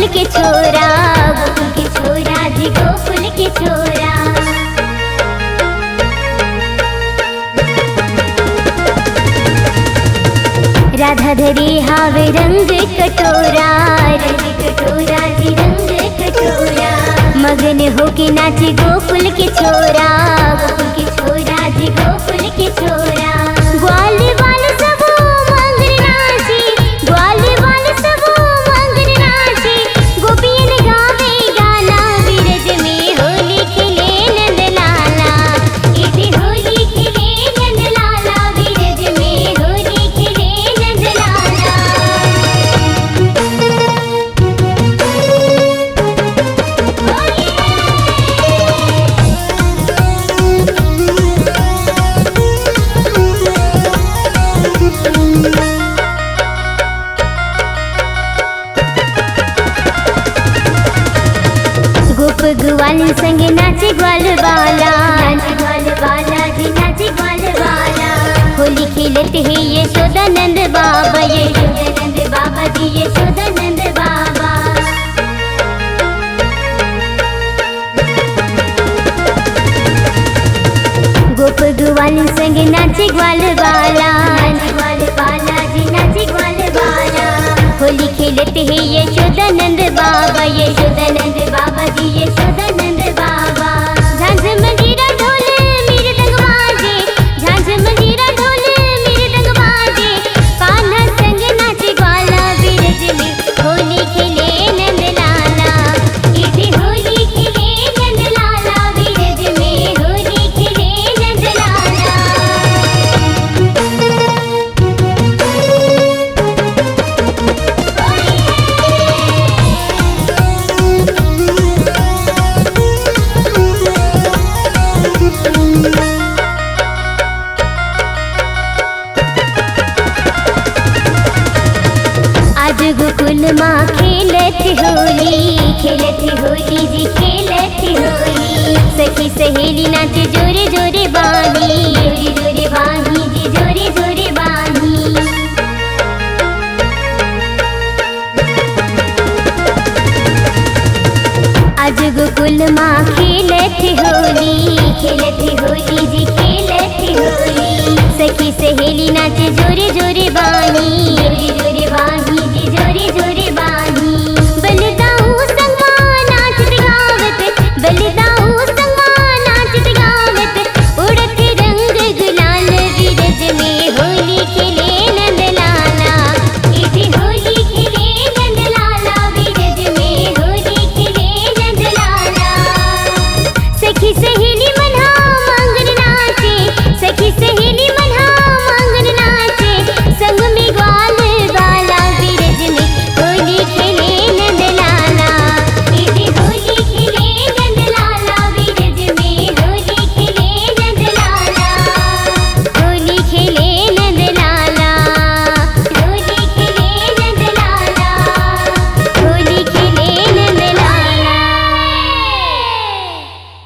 गोकुल के छोरा, गोकुल के छोरा जी गोकुल के छोरा। राधा धरी हावे रंग कटोरा, रंग कटोरा जी रंग कटोरा। मगन होके नाचे गोकुल के छोरा, गोकुल के छोरा जी गोकुल के छोरा। ग्वाल बाल सबो मंगर नाचे, ग्वाल बाल सबो मंगर नाचे। गोपियन गावे गाना बिरज में होली खेले नंद लाला, इधे होली खेले नंद लाला, बिरज में होली खेले नंद लाला। गोप ग्वाल संग नाचे ग्वाल बाला, नाचे ग्वाल बाला जी नाचे ग्वाल बाला। होली खेलते हैं यशोदानंद बाबा, यशोदानंद बाबा जी यशोदानंद बाबा। गोप ग्वाल संग नाचे ग्वाल बाला, नाचे ग्वाल बाला जी नाचे ग्वाल बाला। होली खेलते हैं यशोदानंद बाबा, यशोदानंद बाबा जी यशोदानंद बाबा। झांझ मंजीरा ढोल मृदंग बाजे, झांझ मंजीरा ढोल मृदंग बाजे। कान्हा संग नाचे ग्वाला बिरज में होली खेले नंद लाला, इधे होली खेले नंद लाला, बिरज में होली खेले नंद लाला। आज गोकुल माँ खेलती होली, खेलती होली जी खेलती होली। सखी सहेली नाचे जोरे जोरे बानी, जोरे जोरे बानी जी जोरे जोरे बानी। आज गोकुल माँ खेलती होली, खेलती होली जी खेलती होली। सखी सहेली नाचे जोरे जोरे बानी, जोरे जोरे बानी।